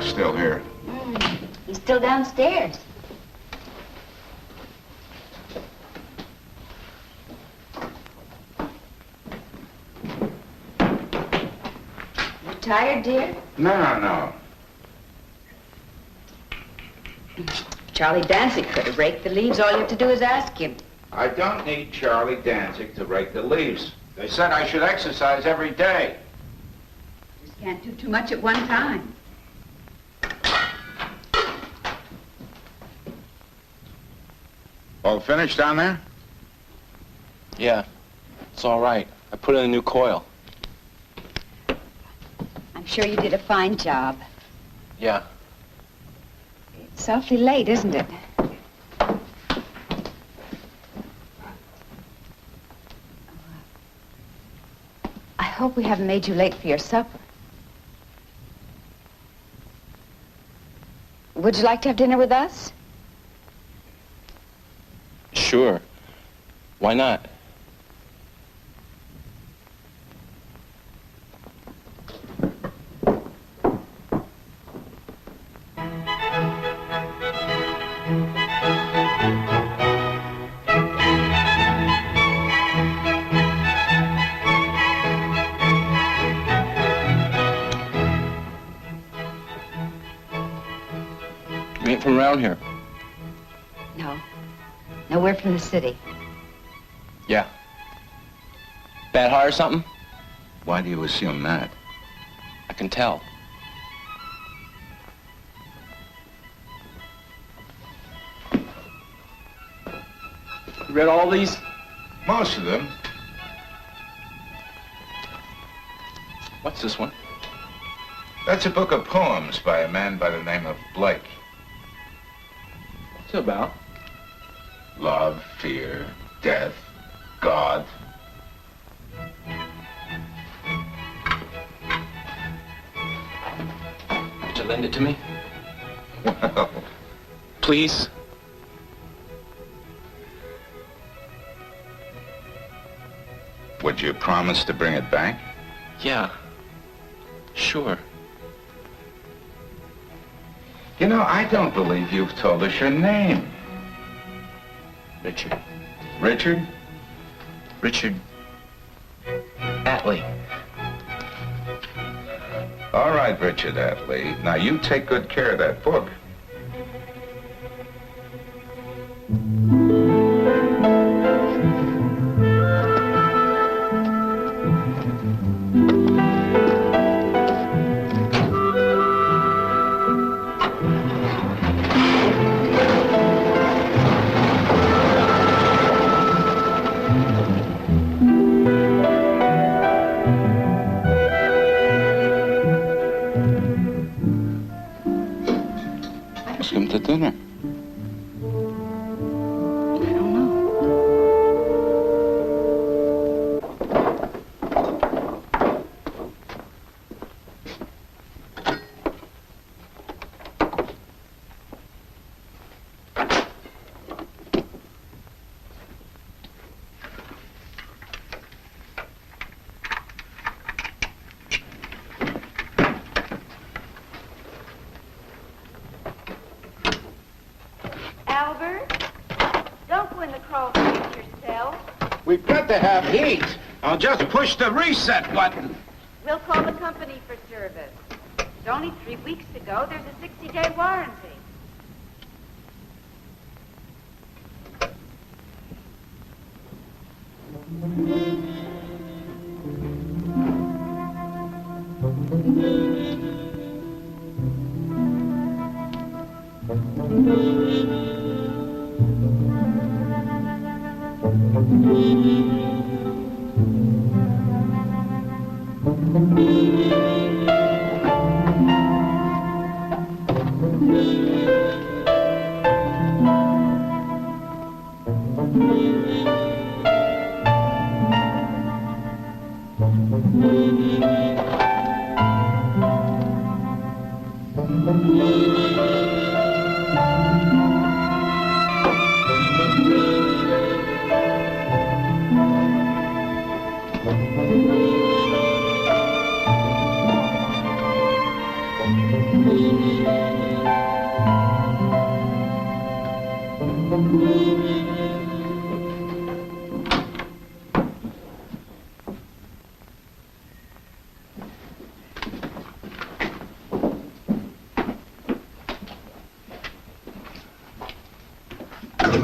Still here. He's still downstairs. You tired, dear? No. Charlie Danzig could have raked the leaves. All you have to do is ask him. I don't need Charlie Danzig to rake the leaves. They said I should exercise every day. Just can't do too much at one time. All finished down there? Yeah, it's all right. I put in a new coil. I'm sure you did a fine job. Yeah. It's awfully late, isn't it? I hope we haven't made you late for your supper. Would you like to have dinner with us? Sure. Why not? You ain't from around here? No, we're from the city. Yeah. Bad heart or something? Why do you assume that? I can tell. You read all these? Most of them. What's this one? That's a book of poems by a man by the name of Blake. What's it about? Love, fear, death, God. Would you lend it to me? Well, Please? would you promise to bring it back? Yeah. Sure. You know, I don't believe you've told us your name. Richard. Richard? Richard Atlee. All right, Richard Atlee. Now, you take good care of that book. To dinner. I don't know. you in the Crawlspace yourself. We've got to have heat. I'll just push the reset button. We'll call the company for service. It's only 3 weeks ago. There's a 60-day warranty.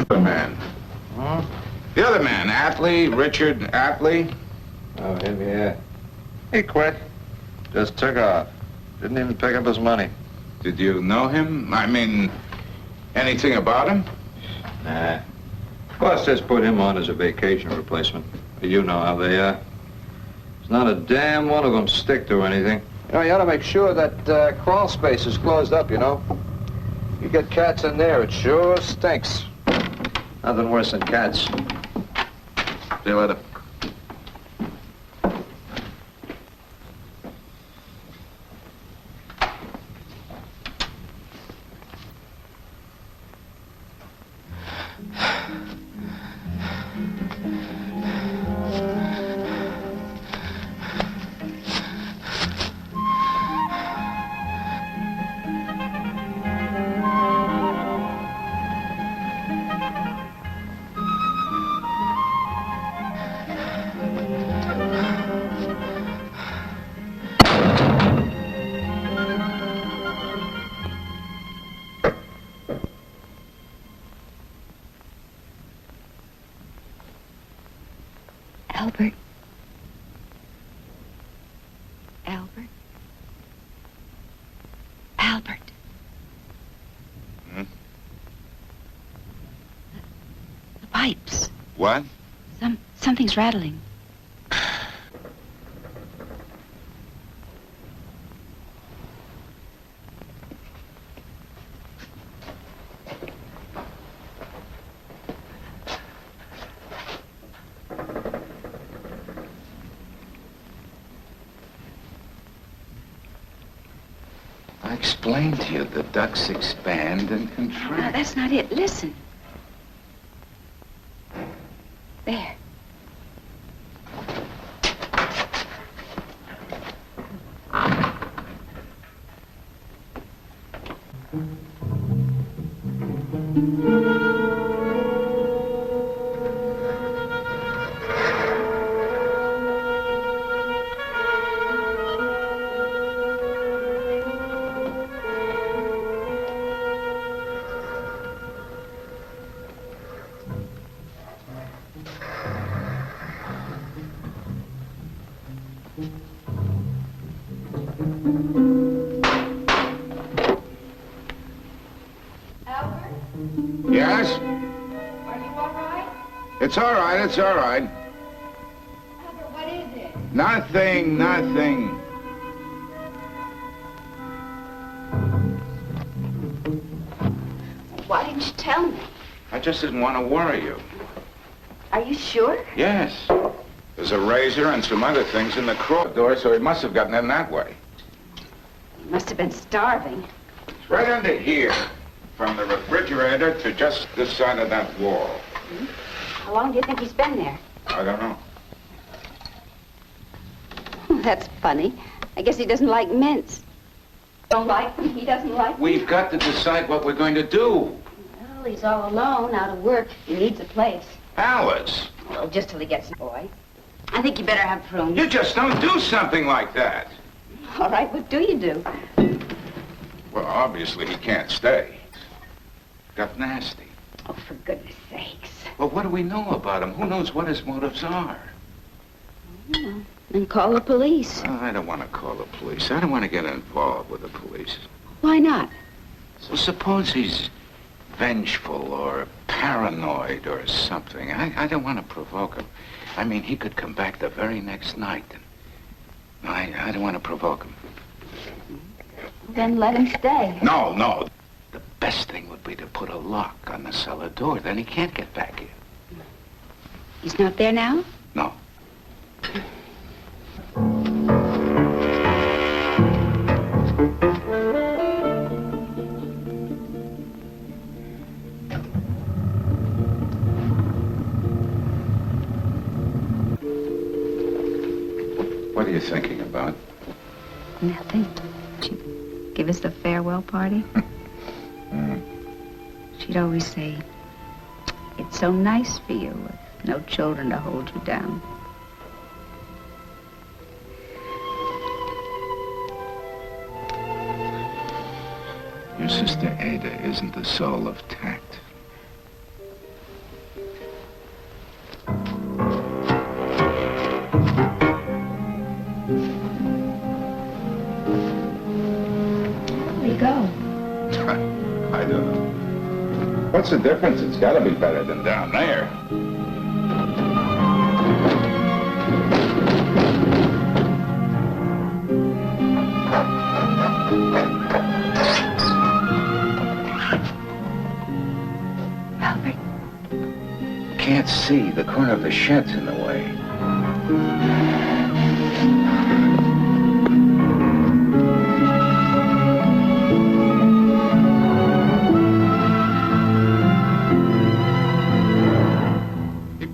The man. Huh? The other man, Atlee, Richard Atlee. Oh, him, yeah. He quit. Just took off. Didn't even pick up his money. Did you know him? I mean, anything about him? Nah. Boss just put him on as a vacation replacement. You know how they are. There's not a damn one of them stick to anything. You know, you ought to make sure that Crawlspace is closed up, you know. You get cats in there, it sure stinks. Nothing worse than cats. See you later. Albert. Albert. Albert. Hmm? The pipes. What? Something's rattling. I explained to you the ducts expand and No, contract. that's not it. Listen. There. Albert, Yes? are you all right? It's all right, it's all right. Albert, what is it? Nothing, nothing. Why didn't you tell me? I just didn't want to worry you. Are you sure? Yes. There's a razor and some other things in the crawl door, so he must have gotten in that way. You must have been starving. It's right under here, from the refrigerator to just this side of that wall. How long do you think he's been there? I don't know. That's funny. I guess he doesn't like mints. Don't like them, he doesn't like them. We've got to decide what we're going to do. Well, Well, he's all alone, out of work. He needs a place. Alice, Well, just till he gets a boy. I think you better have prunes. you just don't do something like that. All right, what do you do? Well, obviously he can't stay. Got nasty. Oh, for goodness sakes. Well, what do we know about him? Who knows what his motives are? Well, then call the police. Well, I don't want to call the police. I don't want to get involved with the police. Why not? Well, suppose he's vengeful or paranoid or something. I don't want to provoke him. I mean, he could come back the very next night. And I don't want to provoke him. Then let him stay. No. The best thing would be to put a lock on the cellar door. Then he can't get back in. He's not there now? No. What are you thinking about? Nothing. She'd give us the farewell party. She'd always say, it's so nice for you with no children to hold you down. Your sister Ada isn't the soul of tact. Where do you go? I don't know. What's the difference? It's got to be better than down there. Albert. Can't see. The corner of the shed's in the way.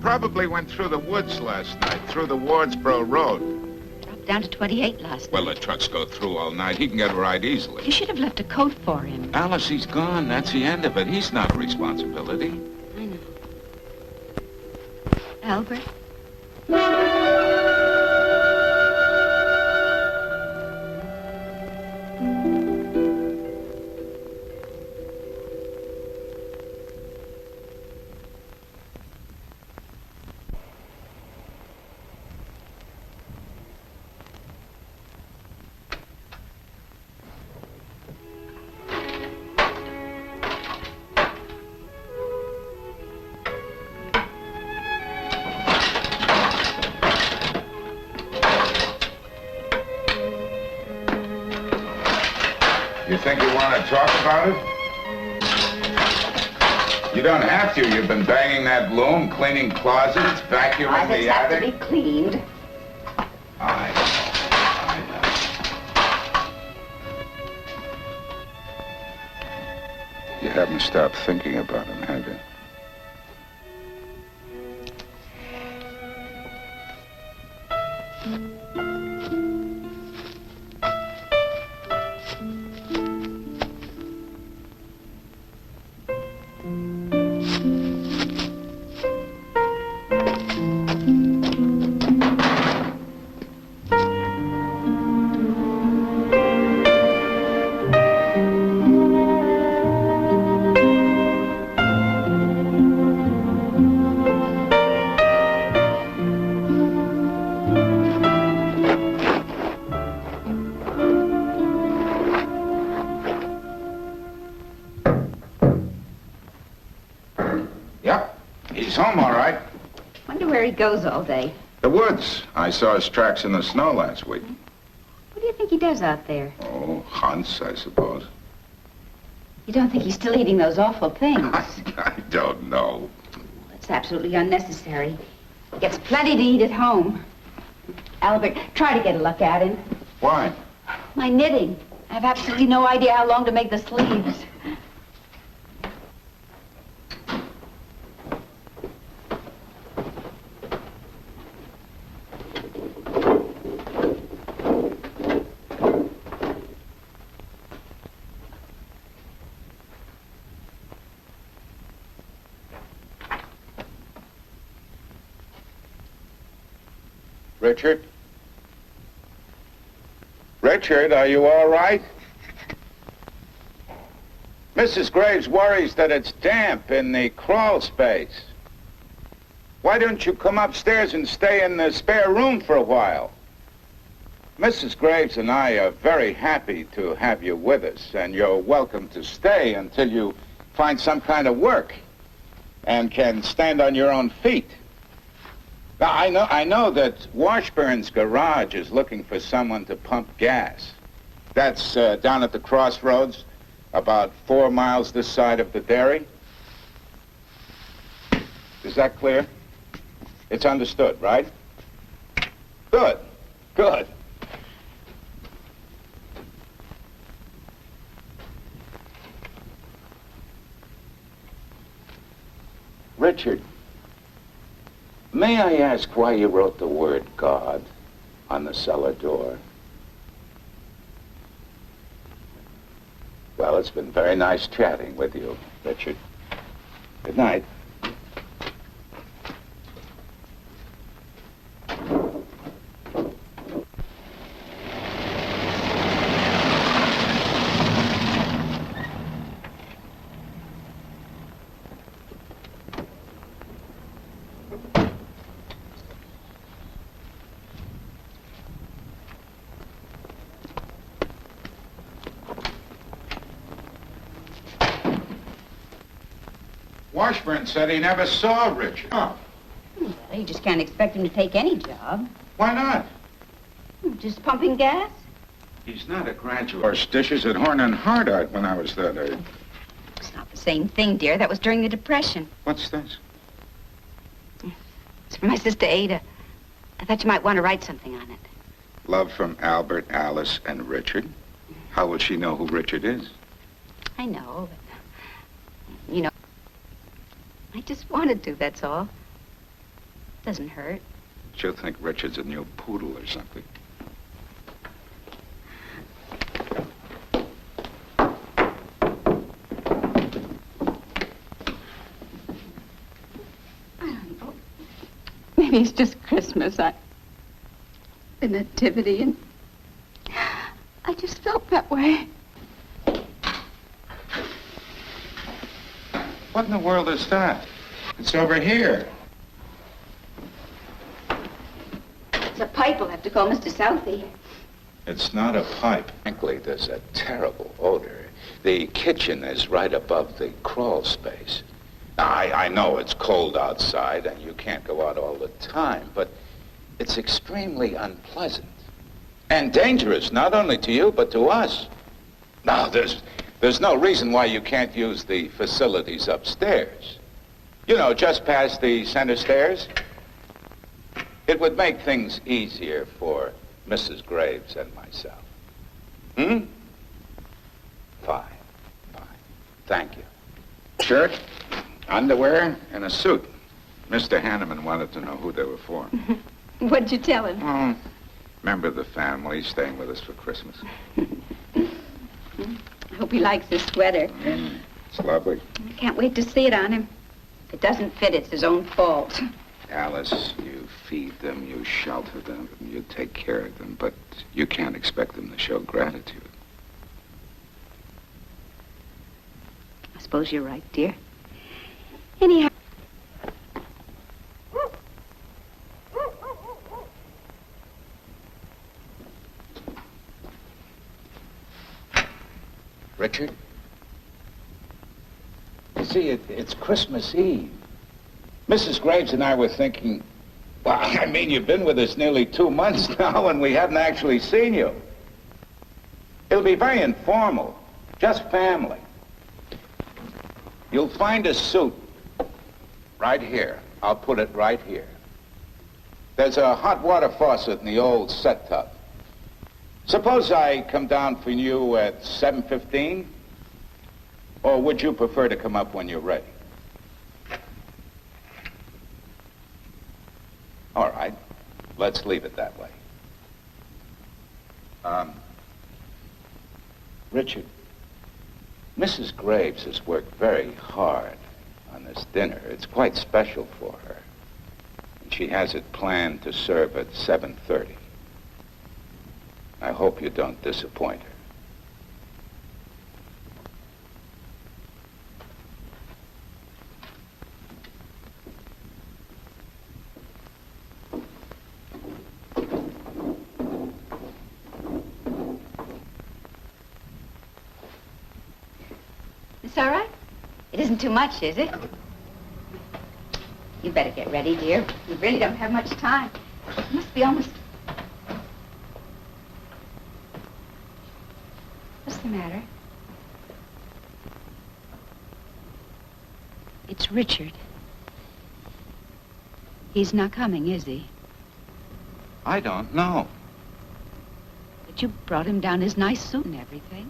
Probably went through the woods last night, through the Wardsboro Road. Dropped down to 28 last night. Well, the trucks go through all night. He can get a ride easily. You should have left a coat for him. Alice, he's gone. That's the end of it. He's not a responsibility. I know. Albert? You think you want to talk about it? You don't have to. You've been banging that loom, cleaning closets, vacuuming the Closets have to attic. be cleaned. I know. You haven't stopped thinking about him, have you? He's home, all right. Wonder where he goes all day. The woods. I saw his tracks in the snow last week. What do you think he does out there? Oh, hunts, I suppose. You don't think he's still eating those awful things? I don't know. It's absolutely unnecessary. He gets plenty to eat at home. Albert, try to get a look at him. Why? My knitting. I have absolutely no idea how long to make the sleeves. Richard? Richard, are you all right? Mrs. Graves worries that it's damp in the crawl space. Why don't you come upstairs and stay in the spare room for a while? Mrs. Graves and I are very happy to have you with us, and you're welcome to stay until you find some kind of work and can stand on your own feet. Now, I know that Washburn's garage is looking for someone to pump gas. That's down at the crossroads, about 4 miles this side of the dairy. Is that clear? It's understood, right? Good, good. Richard, may I ask why you wrote the word God on the cellar door? Well, it's been very nice chatting with you, Richard. Good night. Washburn said he never saw Richard. Well, you just can't expect him to take any job. Why not? Just pumping gas? He's not a graduate. Washed dishes at Horn and Hardart when I was that age. It's not the same thing, dear. That was during the Depression. What's this? It's from my sister Ada. I thought you might want to write something on it. Love from Albert, Alice, and Richard. How will she know who Richard is? I know, but, you know, I just wanted to, that's all. Doesn't hurt. She'll think Richard's a new poodle or something. I don't know. Maybe it's just Christmas. The Nativity, and I just felt that way. What in the world is that? It's over here. It's a pipe. We'll have to call Mr. Southey. It's not a pipe. Frankly, there's a terrible odor. The kitchen is right above the crawl space. I know it's cold outside and you can't go out all the time, but it's extremely unpleasant and dangerous, not only to you, but to us. Now, there's no reason why you can't use the facilities upstairs. You know, just past the center stairs. It would make things easier for Mrs. Graves and myself. Hmm? Fine. Thank you. Shirt, underwear, and a suit. Mr. Hanneman wanted to know who they were for. What'd you tell him? Oh, member of the family staying with us for Christmas. I hope he likes his sweater. It's lovely. I can't wait to see it on him. If it doesn't fit, it's his own fault. Alice, you feed them, you shelter them, you take care of them, but you can't expect them to show gratitude. I suppose you're right, dear. Anyhow... Richard? You see, it's Christmas Eve. Mrs. Graves and I were thinking, well, I mean, you've been with us nearly 2 months now, and we haven't actually seen you. It'll be very informal, just family. You'll find a suit right here. I'll put it right here. There's a hot water faucet in the old set tub. Suppose I come down for you at 7:15? Or would you prefer to come up when you're ready? All right. Let's leave it that way. Richard, Mrs. Graves has worked very hard on this dinner. It's quite special for her. She has it planned to serve at 7:30. I hope you don't disappoint her. It's all right? It isn't too much, is it? You better get ready, dear. We really don't have much time. It must be almost... What's the matter? It's Richard. He's not coming, is he? I don't know. But you brought him down his nice suit and everything.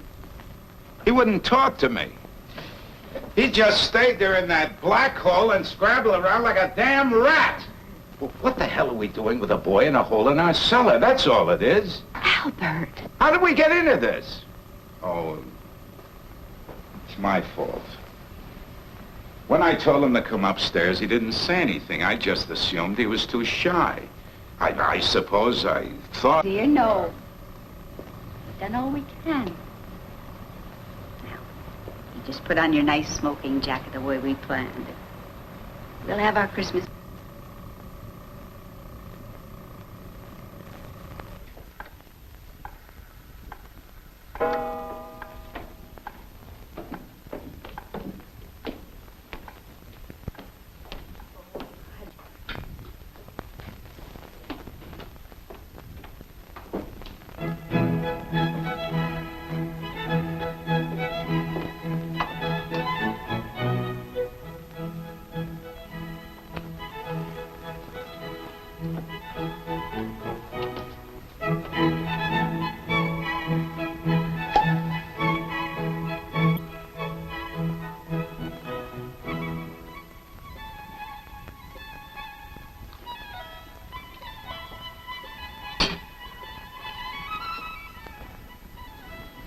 He wouldn't talk to me. He just stayed there in that black hole and scrambled around like a damn rat. Well, what the hell are we doing with a boy in a hole in our cellar? That's all it is. Albert! How did we get into this? Oh, it's my fault. When I told him to come upstairs, he didn't say anything. I just assumed he was too shy. I suppose I thought... Dear, no. We've done all we can. Now, you just put on your nice smoking jacket the way we planned. We'll have our Christmas...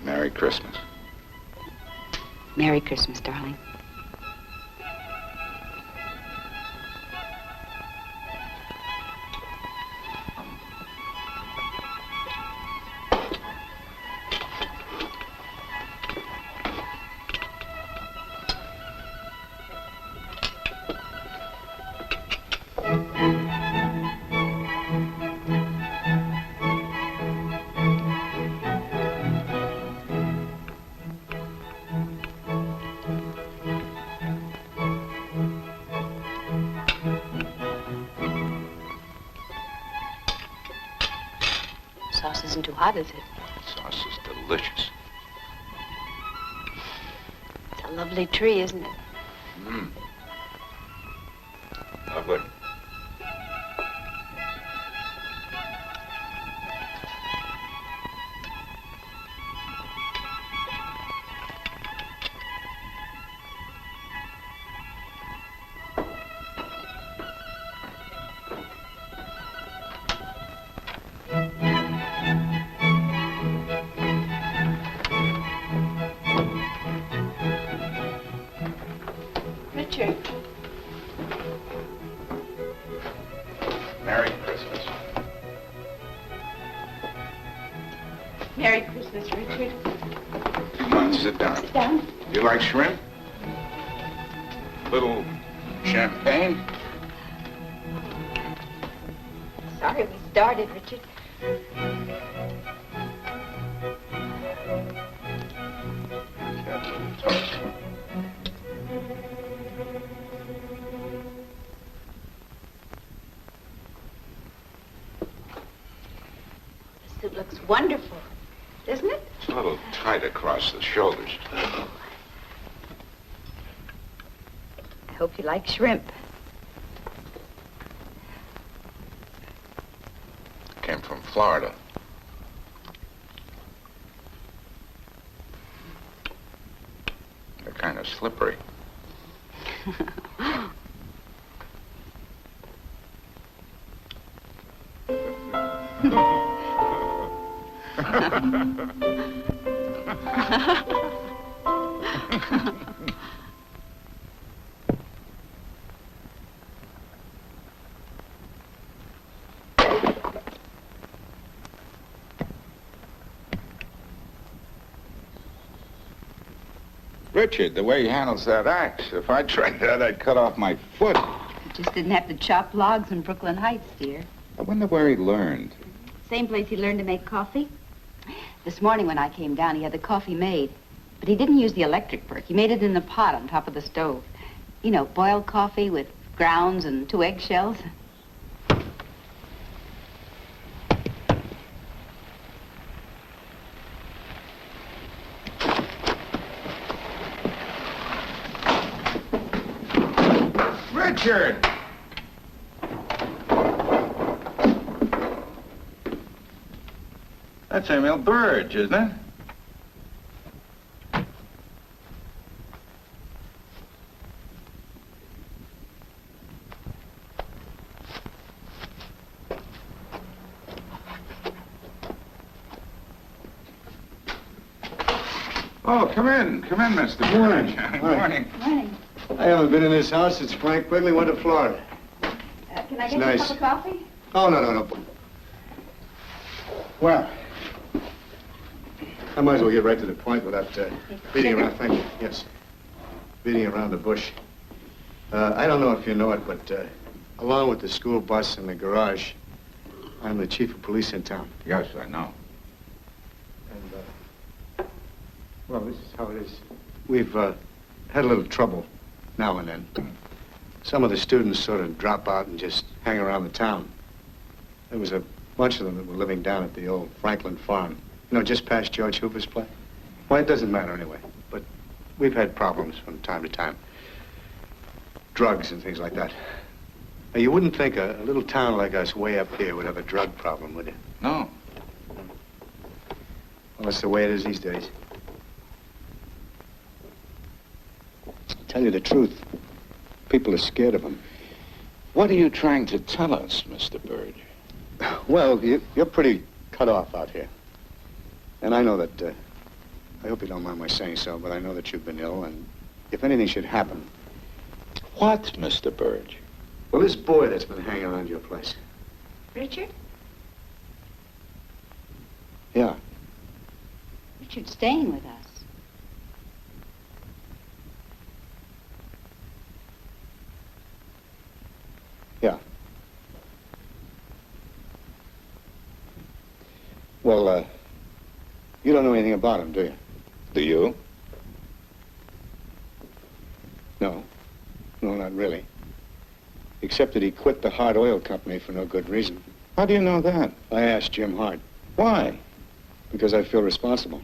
Merry Christmas. Merry Christmas, darling. Sauce isn't too hot, is it? Sauce is delicious. It's a lovely tree, isn't it? Mmm. Lovely. Richard. Merry Christmas. Merry Christmas, Richard. Come on, sit down. Sit down. You like shrimp? Little champagne? Sorry we started, Richard. Got a little toast. The suit looks wonderful, doesn't it? It's a little tight across the shoulders. I hope you like shrimp. Came from Florida. They're kind of slippery. Richard, the way he handles that axe. If I tried that, I'd cut off my foot. You just didn't have to chop logs in Brooklyn Heights, dear. I wonder where he learned. Same place he learned to make coffee. This morning when I came down, he had the coffee made. But he didn't use the electric perk. He made it in the pot on top of the stove. You know, boiled coffee with grounds and 2 eggshells. Richard! That's Emil Burge, isn't it? Oh, come in, Mr. Burge. Morning. Good morning. Morning. I haven't been in this house since Frank Quigley went to Florida. Can I It's get you nice. a cup of coffee? Oh, no. Well, I might as well get right to the point without beating around. Thank you. Yes. Beating around the bush. I don't know if you know it, but along with the school bus and the garage, I'm the chief of police in town. Yes, I know. And, well, this is how it is. We've had a little trouble now and then. Some of the students sort of drop out and just hang around the town. There was a bunch of them that were living down at the old Franklin farm. You know, just past George Hoover's place. Well, it doesn't matter anyway. But we've had problems from time to time. Drugs and things like that. Now, you wouldn't think a little town like us way up here would have a drug problem, would you? No. Well, that's the way it is these days. Tell you the truth, people are scared of them. What are you trying to tell us, Mr. Burge? Well, you're pretty cut off out here. And I know that, I hope you don't mind my saying so, but I know that you've been ill, and if anything should happen... What, Mr. Burge? Well, this boy that's been hanging around your place. Richard? Yeah. Richard's staying with us. Yeah. Well, you don't know anything about him, do you? Do you? No. No, not really. Except that he quit the Hard Oil Company for no good reason. How do you know that? I asked Jim Hart. Why? Because I feel responsible.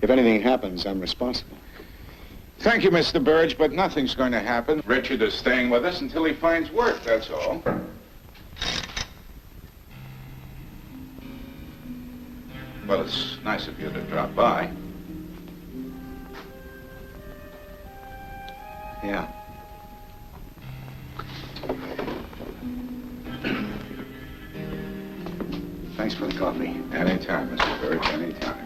If anything happens, I'm responsible. Thank you, Mr. Burge, but nothing's going to happen. Richard is staying with us until he finds work, that's all. Well, it's nice of you to drop by. Yeah. Thanks for the coffee. Anytime, Mr. Burge, anytime.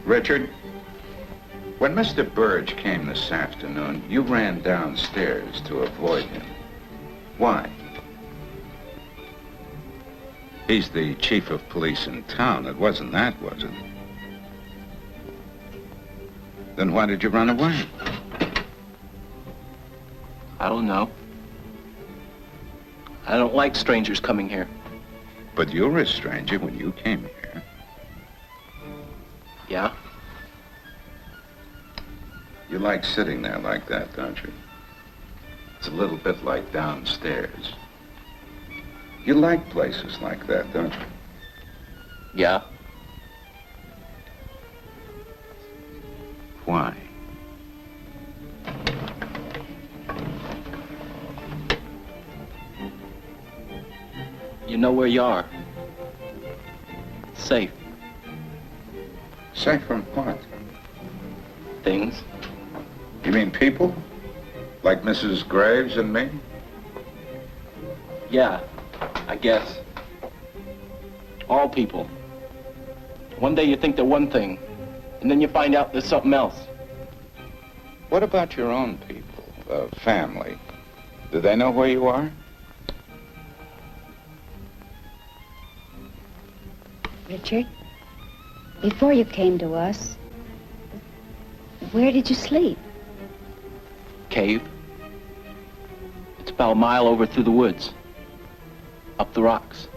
Richard, when Mr. Burge came this afternoon, you ran downstairs to avoid him. Why? He's the chief of police in town. It wasn't that, was it? Then why did you run away? I don't know. I don't like strangers coming here. But you were a stranger when you came here. Yeah? You like sitting there like that, don't you? It's a little bit like downstairs. You like places like that, don't you? Yeah. Why? You know where you are. Safe. Safe from what? Things. You mean people? Like Mrs. Graves and me? Yeah, I guess. All people. One day you think they're one thing, and then you find out there's something else. What about your own people, family? Do they know where you are? Richard, before you came to us, where did you sleep? Cave. It's about a mile over through the woods. Up the rocks.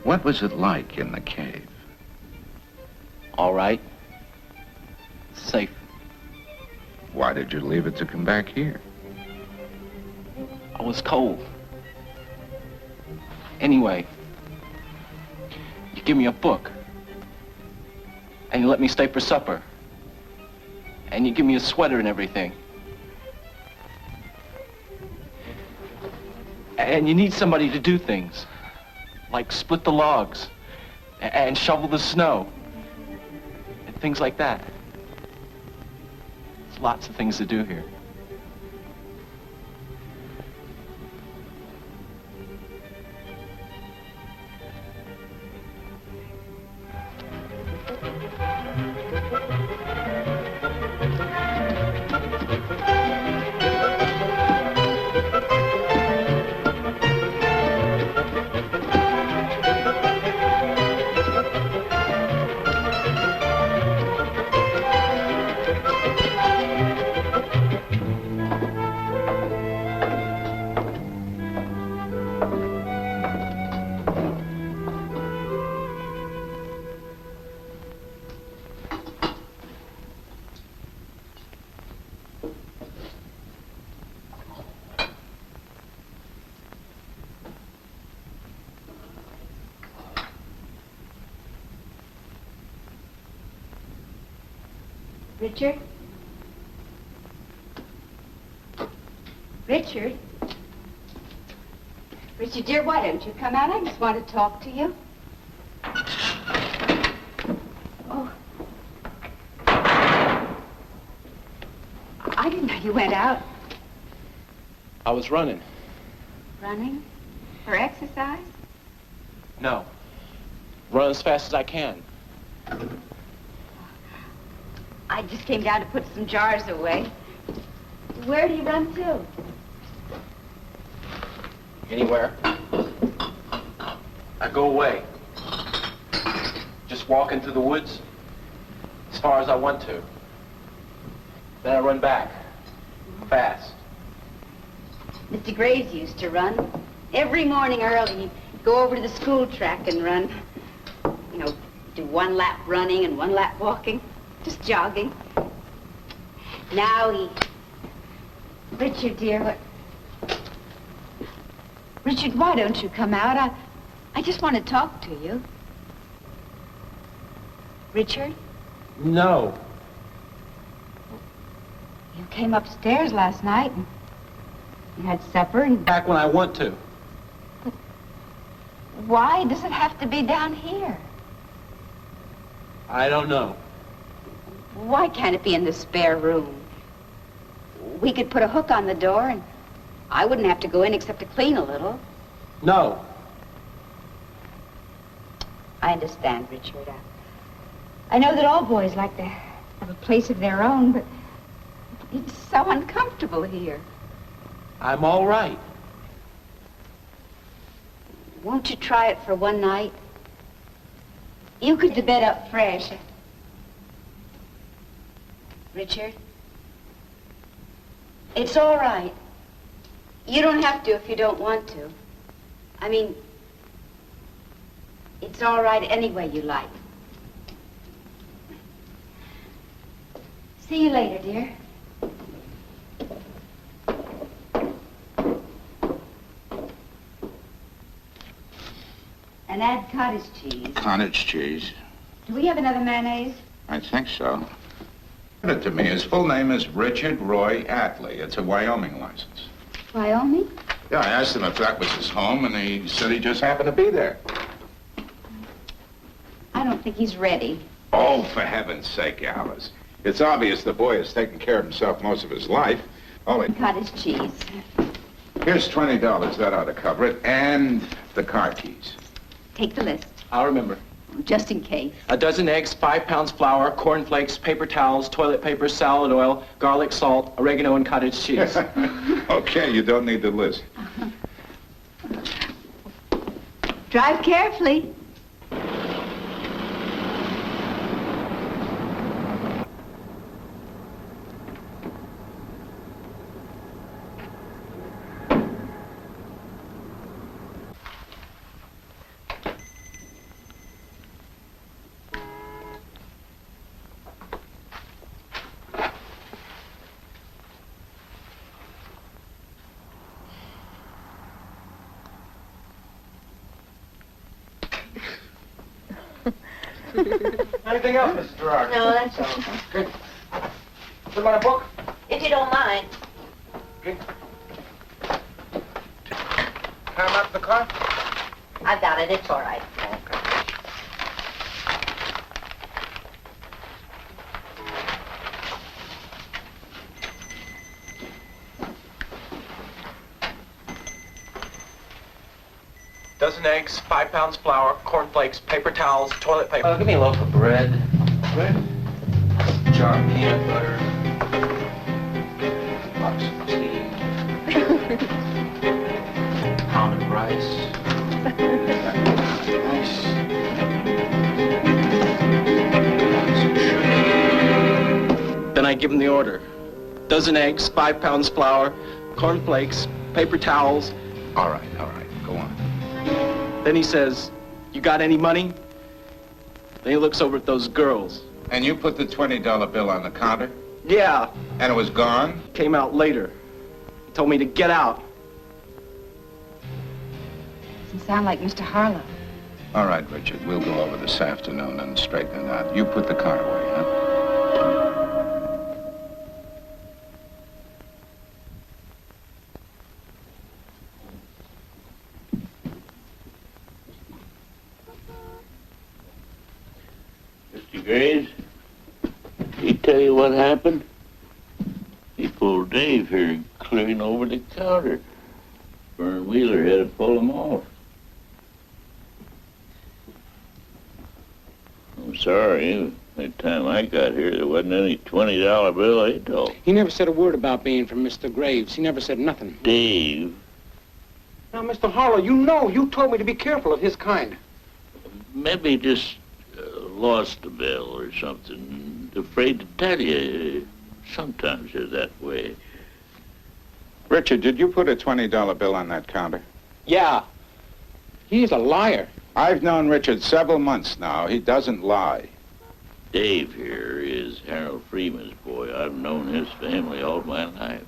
What was it like in the cave? All right. Safe. Why did you leave it to come back here? I was cold. Anyway, you give me a book. And you let me stay for supper. And you give me a sweater and everything. And you need somebody to do things. Like split the logs. And shovel the snow. And things like that. There's lots of things to do here. Richard? Richard? Richard, dear, why don't you come out? I just want to talk to you. Oh. I didn't know you went out. I was running. Running? For exercise? No. Run as fast as I can. I just came down to put some jars away. Where do you run to? Anywhere. I go away. Just walking through the woods as far as I want to. Then I run back. Fast. Mr. Graves used to run. Every morning early, he'd go over to the school track and run. You know, do one lap running and one lap walking. Just jogging. Now he... Richard, dear, what... Richard, why don't you come out? I just want to talk to you. Richard? No. You came upstairs last night and you had supper and... Back when I want to. Why does it have to be down here? I don't know. Why can't it be in the spare room? We could put a hook on the door and I wouldn't have to go in except to clean a little. No. I understand, Richard. I know that all boys like to have a place of their own, but it's so uncomfortable here. I'm all right. Won't you try it for one night? You could get the bed up fresh. Richard? It's all right. You don't have to if you don't want to. I mean, it's all right any way you like. See you later, dear. And add cottage cheese. Cottage cheese. Do we have another mayonnaise? I think so. Give it to me. His full name is Richard Roy Atlee. It's a Wyoming license. Wyoming? Yeah, I asked him if that was his home, and he said he just happened to be there. I don't think he's ready. Oh, for heaven's sake, Alice. It's obvious the boy has taken care of himself most of his life. Only Cottage cheese. here's $20. That ought to cover it. And the car keys. Take the list, I'll remember. just in case. A dozen eggs, 5 pounds flour, cornflakes, paper towels, toilet paper, salad oil, garlic salt, oregano, and cottage cheese. Okay, you don't need the list. Drive carefully. Anything else, Mrs. Gerard? No, that's all. Good. Put him on a book? If you don't mind. Good. Climb up the car? I've got it. It's all right. Dozen eggs, 5 pounds flour, cornflakes, paper towels, toilet paper. Give me a loaf of bread. Bread? Jar of peanut butter. Box of tea. Pound of rice. Then I give him the order. Dozen eggs, 5 pounds flour, cornflakes, paper towels. All right, go on. Then he says, "You got any money?" Then he looks over at those girls. And you put the $20 bill on the counter? Yeah, And it was gone? came out later. He told me to get out. Doesn't sound like Mr. Harlow. All right, Richard, we'll go over this afternoon and straighten it out. You put the car away, huh? Mr. Graves, he tell you what happened? He pulled Dave here clearing over the counter. Vern Wheeler had to pull him off. I'm sorry. By the time I got here, there wasn't any $20 bill at all. He never said a word about being from Mr. Graves. He never said nothing. Dave, Now, Mr. Harlow, you told me to be careful of his kind. maybe just lost the bill or something. Afraid to tell you. Sometimes they're that way. Richard, did you put a $20 bill on that counter? Yeah. He's a liar. I've known Richard several months now. He doesn't lie. Dave here is Harold Freeman's boy. I've known his family all my life.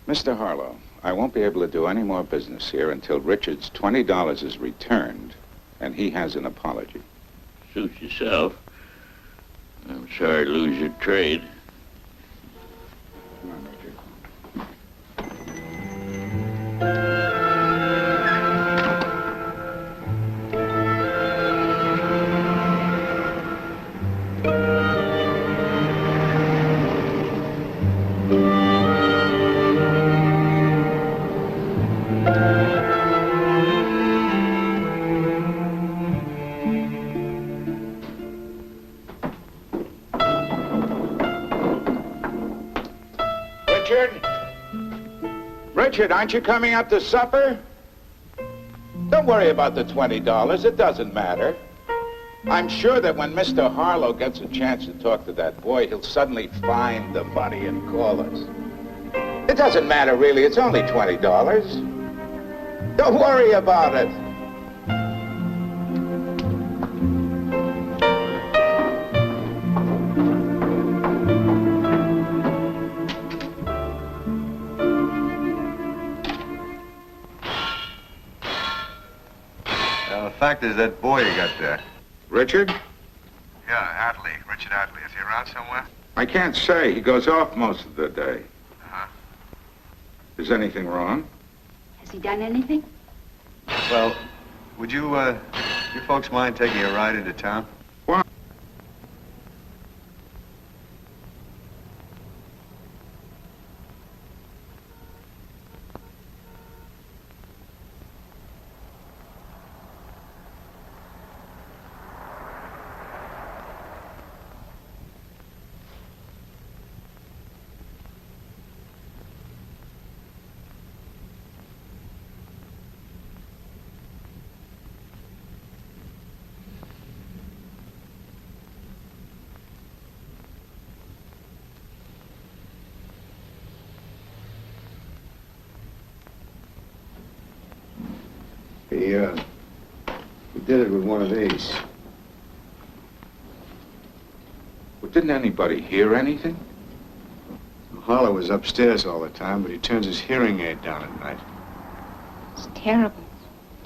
Mr. Harlow, I won't be able to do any more business here until Richard's $20 is returned and he has an apology. Suit yourself. I'm sorry to lose your trade. Come on, Richard. Richard, aren't you coming up to supper? Don't worry about the $20. It doesn't matter. I'm sure that when Mr. Harlow gets a chance to talk to that boy, he'll suddenly find the money and call us. It doesn't matter, really. It's only $20. Don't worry about it. The fact is that boy you got there. Richard? Yeah, Adley. Richard Adley. Is he around somewhere? I can't say. He goes off most of the day. Uh-huh. Is anything wrong? Has he done anything? Well, would you folks mind taking a ride into town? Why? He did it with one of these. Well, didn't anybody hear anything? Harlow was upstairs all the time, but he turns his hearing aid down at night. It's terrible.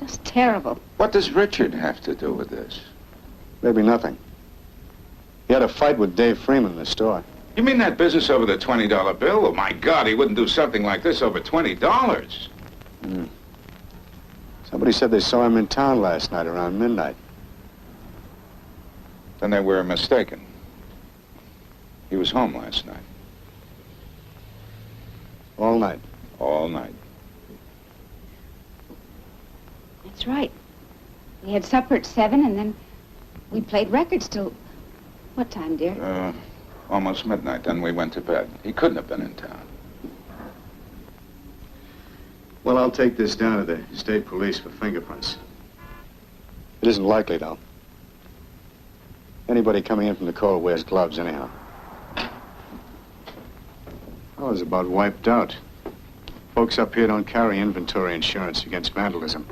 Just terrible. What does Richard have to do with this? Maybe nothing. He had a fight with Dave Freeman in the store. You mean that business over the $20 bill? Oh, my God, he wouldn't do something like this over $20. Somebody said they saw him in town last night around midnight. Then they were mistaken. He was home last night. All night. All night. That's right. We had supper at 7, and then we played records till... What time, dear? Almost midnight. Then we went to bed. He couldn't have been in town. Well, I'll take this down to the state police for fingerprints. It isn't likely, though. Anybody coming in from the cold wears gloves anyhow. I was about wiped out. Folks up here don't carry inventory insurance against vandalism.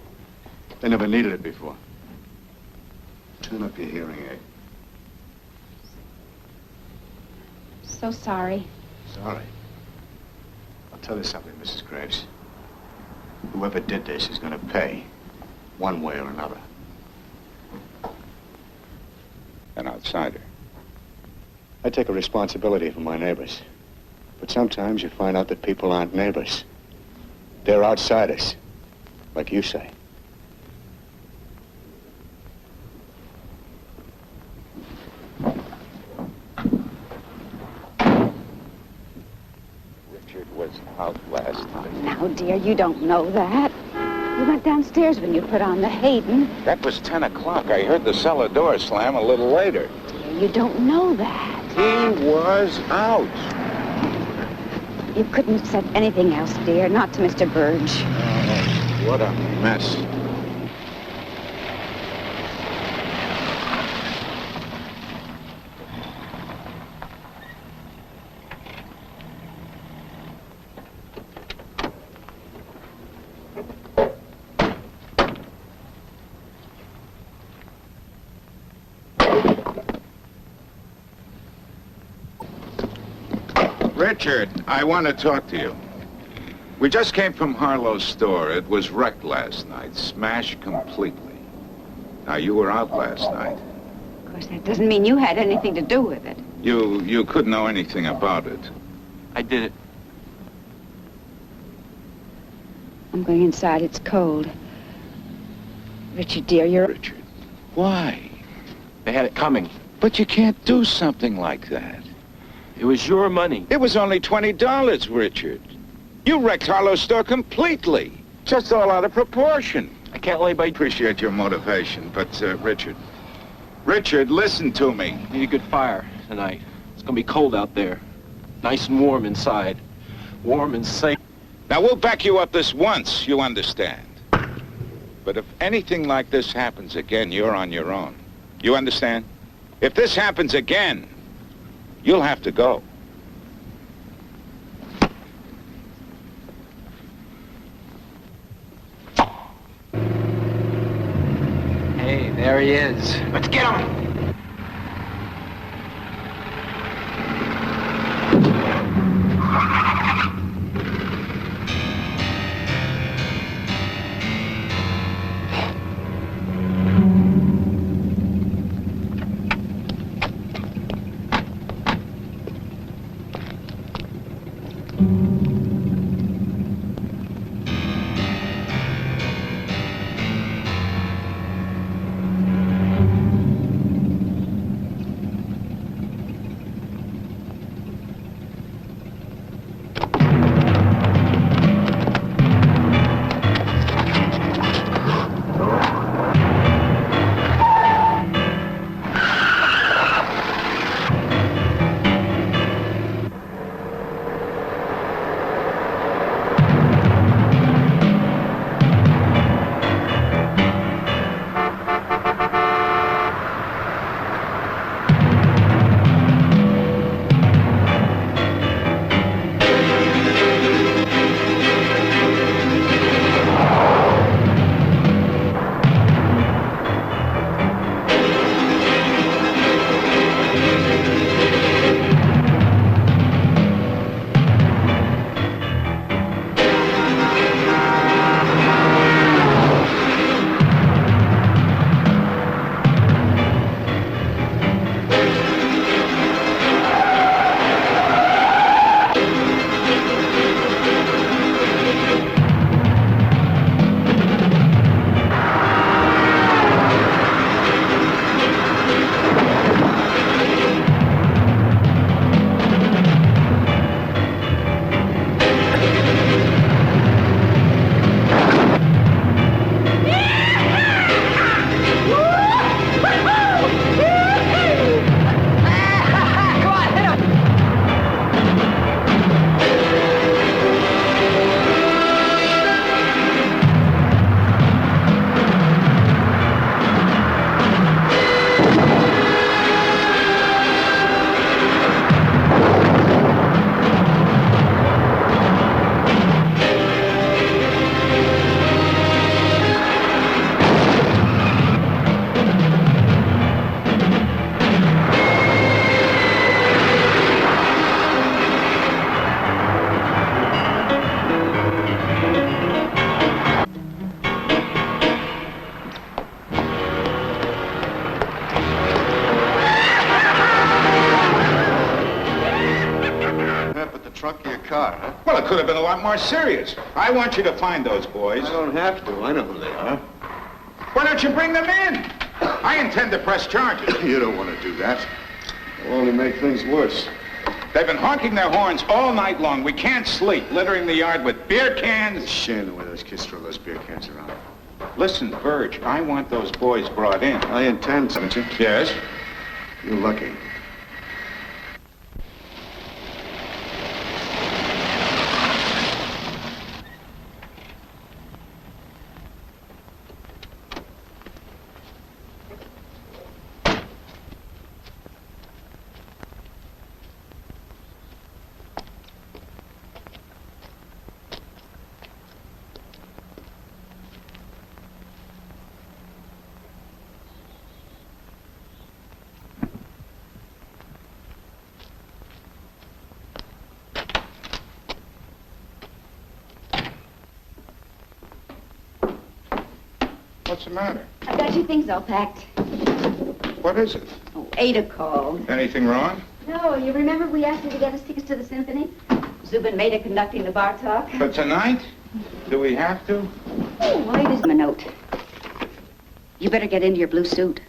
They never needed it before. Turn up your hearing aid. So sorry. Sorry. I'll tell you something, Mrs. Graves. Whoever did this is going to pay, one way or another. An outsider. I take a responsibility for my neighbors. But sometimes you find out that people aren't neighbors. They're outsiders, like you say. Richard was out last night. Now, dear, you don't know that. We went downstairs when you put on the Hayden. That was 10 o'clock. I heard the cellar door slam a little later. Dear, you don't know that. He was out. You couldn't have said anything else, dear, not to Mr. Burge. Oh, what a mess. Richard, I want to talk to you. We just came from Harlow's store. It was wrecked last night, smashed completely. Now, you were out last night. Of course, that doesn't mean you had anything to do with it. You couldn't know anything about it. I did it. I'm going inside. It's cold. Richard, dear, you're... Richard, why? They had it coming. But you can't do something like that. It was your money. It was only $20, Richard. You wrecked Harlow's store completely. Just all out of proportion. I can't lay by... Appreciate your motivation, but, Richard, listen to me. Need a good fire tonight. It's gonna be cold out there. Nice and warm inside. Warm and safe. Now, we'll back you up this once, you understand. But if anything like this happens again, you're on your own. You understand? If this happens again, you'll have to go. Hey, there he is. Let's get him! could have been a lot more serious. I want you to find those boys. I don't have to. I know who they are. Why don't you bring them in? I intend to press charges. You don't want to do that. It'll only make things worse. They've been honking their horns all night long. We can't sleep, littering the yard with beer cans. It's a shame the way those kids throw those beer cans around. Listen, Verge, I want those boys brought in. I intend, haven't you? Yes? You're lucky. What's the matter? I've got your things all packed. What is it? Oh, Ada called. Anything wrong? No, you remember we asked her to get us tickets to the symphony? Zub and Maida conducting the bar talk. For tonight? Do we have to? Oh, well, Ada's a note. You better get into your blue suit.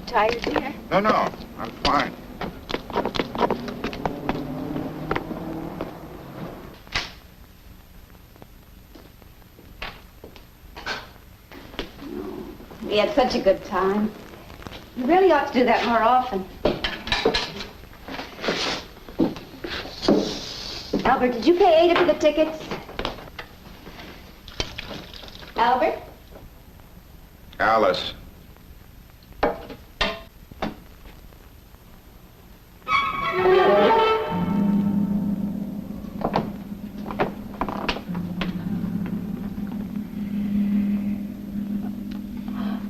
Tired, dear? No, I'm fine. We had such a good time. You really ought to do that more often. Albert, did you pay Ada for the tickets? Albert? Alice.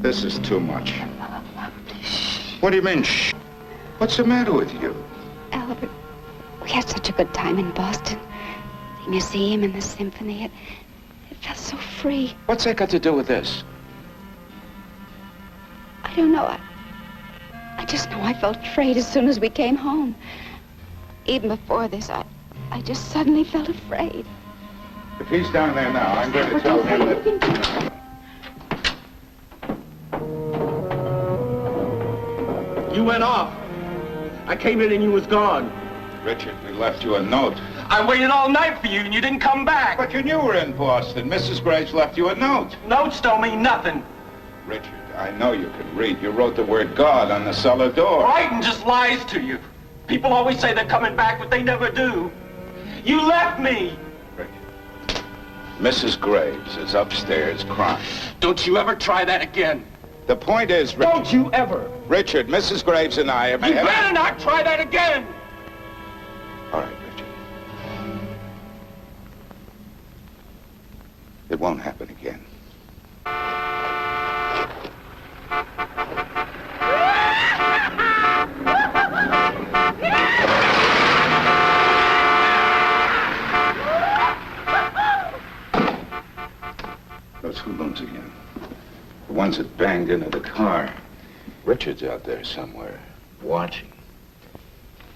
This is too much. What do you mean, shh? What's the matter with you? Albert, we had such a good time in Boston. The museum and the symphony. It felt so free. What's that got to do with this? I don't know. I just know I felt afraid as soon as we came home. Even before this, I just suddenly felt afraid. If he's down there now, I'm going to tell him that... You went off. I came in and you was gone. Richard, we left you a note. I waited all night for you and you didn't come back. But you knew we were in Boston. Mrs. Graves left you a note. Notes don't mean nothing. Richard, I know you can read. You wrote the word God on the cellar door. Writing just lies to you. People always say they're coming back, but they never do. You left me. Richard, Mrs. Graves is upstairs crying. Don't you ever try that again. The point is, Richard... Don't you ever. Richard, Mrs. Graves and I have... You better not try that again. All right, Richard. It won't happen again. Those hoodlums again. The ones that banged into the car. Richard's out there somewhere, watching.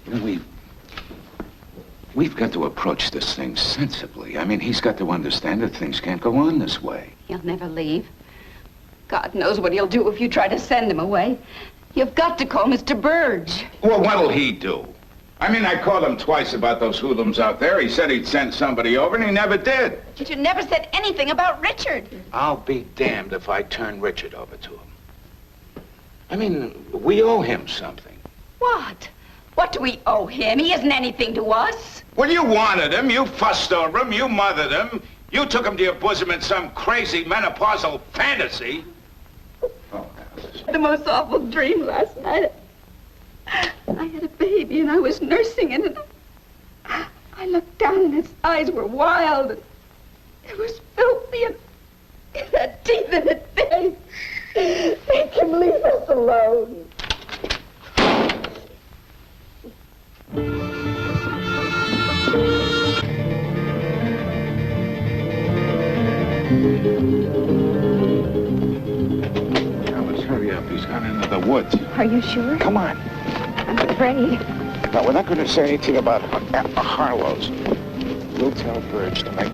You know, We've got to approach this thing sensibly. I mean, he's got to understand that things can't go on this way. He'll never leave. God knows what he'll do if you try to send him away. You've got to call Mr. Burge. Well, what'll he do? I mean, I called him twice about those hoodlums out there. He said he'd send somebody over, and he never did. But you never said anything about Richard. I'll be damned if I turn Richard over to him. I mean, we owe him something. What? What do we owe him? He isn't anything to us. Well, you wanted him. You fussed over him. You mothered him. You took him to your bosom in some crazy menopausal fantasy. Oh, Alice. The most awful dream last night. I had a baby and I was nursing it, and I looked down and its eyes were wild, and it was filthy, and it had teeth in its face. Make him leave us alone. Alice, hurry up. He's gone into the woods. Are you sure? Come on. I'm afraid. No, we're not going to say anything about Harlow's. We'll tell Burge to make...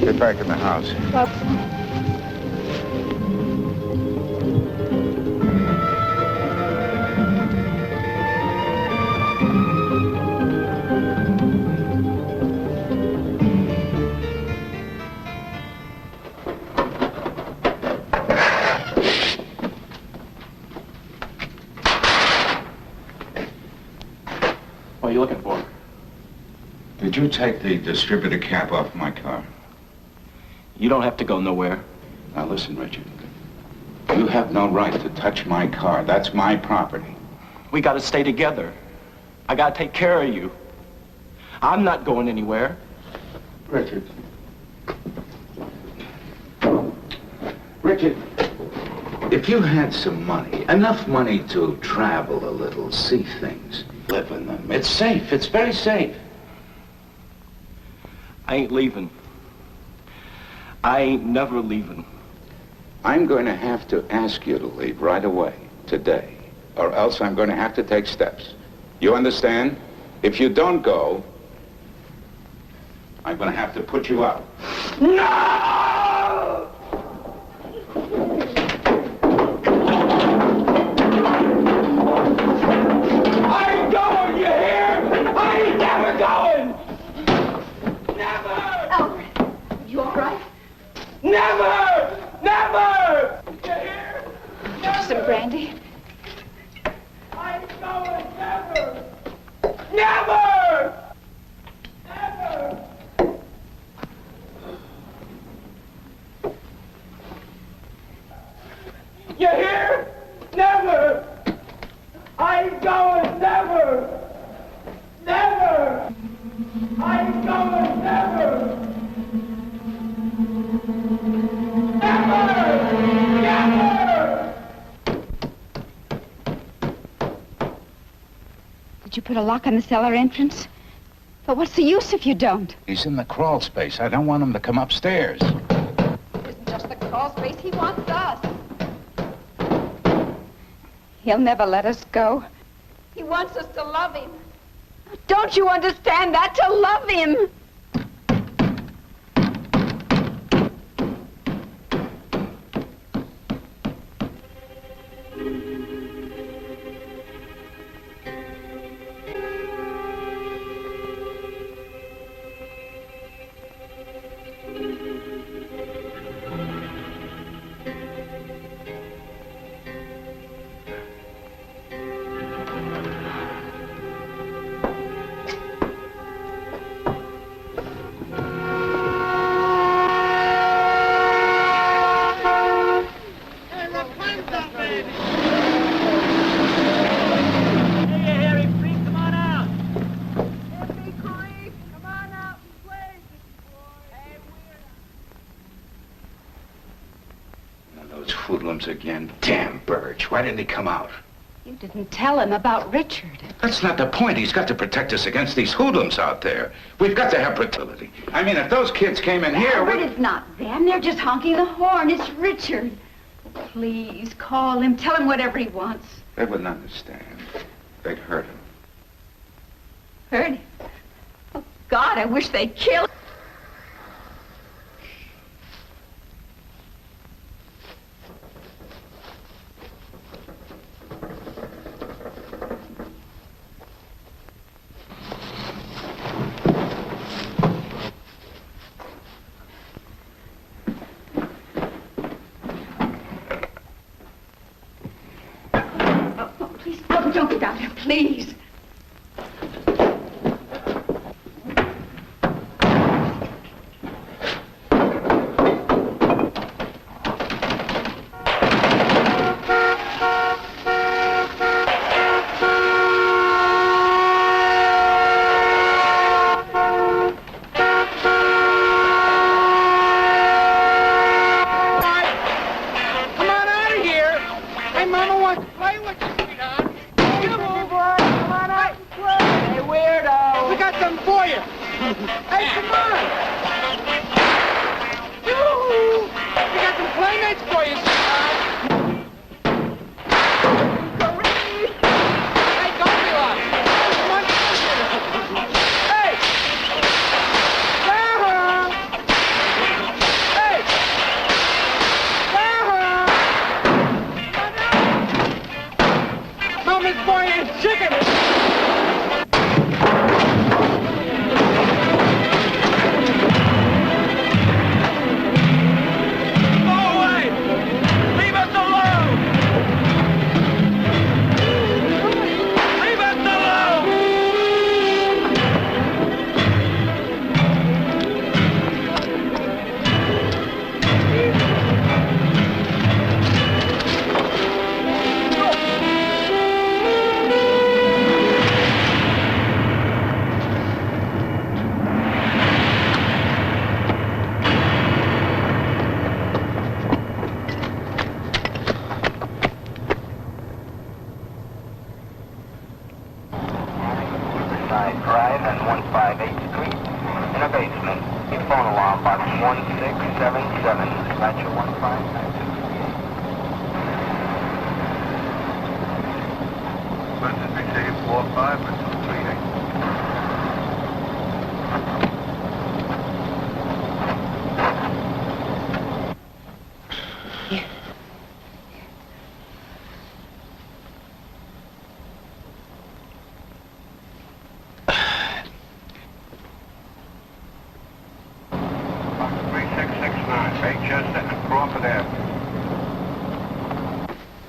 Get back in the house. What are you looking for? Did you take the distributor cap off my car? You don't have to go nowhere. Now listen, Richard. You have no right to touch my car. That's my property. We gotta stay together. I gotta take care of you. I'm not going anywhere. Richard. Richard, if you had some money, enough money to travel a little, see things, live in them, it's safe. It's very safe. I ain't leaving. I ain't never leaving. I'm going to have to ask you to leave right away, today, or else I'm going to have to take steps. You understand? If you don't go, I'm going to have to put you out. No! I ain't going, you hear? I ain't never going! Never! Alfred, you all right? Never! Never! You hear? Never! Some brandy? I ain't going, never! Never! Never! You hear? Never! I ain't going, never! Never! I ain't going, never! Never! Never! Did you put a lock on the cellar entrance? But what's the use if you don't? He's in the crawl space. I don't want him to come upstairs. It isn't just the crawl space. He wants us. He'll never let us go. He wants us to love him. Don't you understand that? To love him. hoodlums again. Damn Birch. Why didn't he come out? You didn't tell him about Richard. That's not the point. He's got to protect us against these hoodlums out there. We've got to have fertility. I mean, if those kids came in here... Albert, it's not them. They're just honking the horn. It's Richard. Please, call him. Tell him whatever he wants. They wouldn't understand. They'd hurt him. Hurt him? Oh, God, I wish they'd kill him. Don't go down there, please.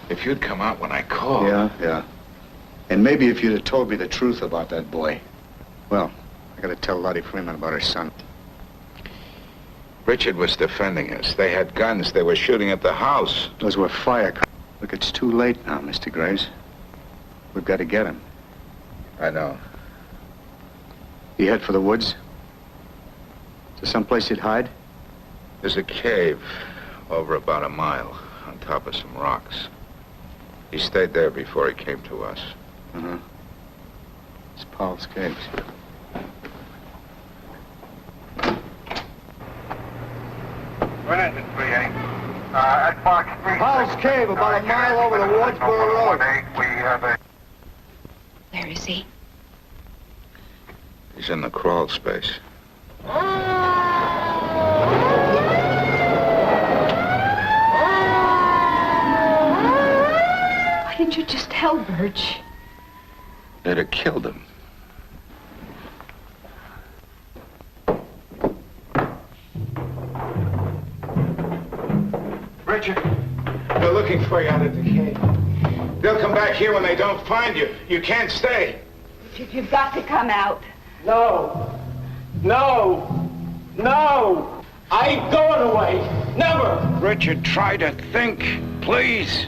If you'd come out when I called... Yeah. And maybe if you'd have told me the truth about that boy. Well, I gotta tell Lottie Freeman about her son. Richard was defending us. They had guns. They were shooting at the house. Those were firecrackers. Look, it's too late now, Mr. Graves. We've got to get him. I know. You head for the woods? Is there someplace you'd hide? There's a cave over about a mile on top of some rocks. He stayed there before he came to us. Uh-huh. It's Paul's Caves. What is it, 3-8? At Fox 3. Paul's Cave, about a mile over the Wardsboro Road. We have a... Where is he? He's in the Crawlspace. Why didn't you just tell Birch? They'd have killed him. Richard, they're looking for you out at the cave. They'll come back here when they don't find you. You can't stay. Richard, you've got to come out. No. I ain't going away. Never. Richard, try to think, please.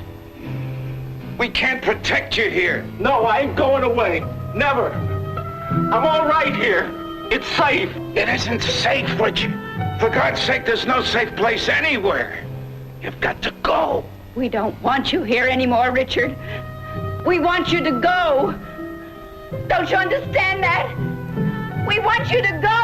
We can't protect you here. No, I ain't going away. Never. I'm all right here. It's safe. It isn't safe, Richard. For God's sake, there's no safe place anywhere. You've got to go. We don't want you here anymore, Richard. We want you to go. Don't you understand that? We want you to go.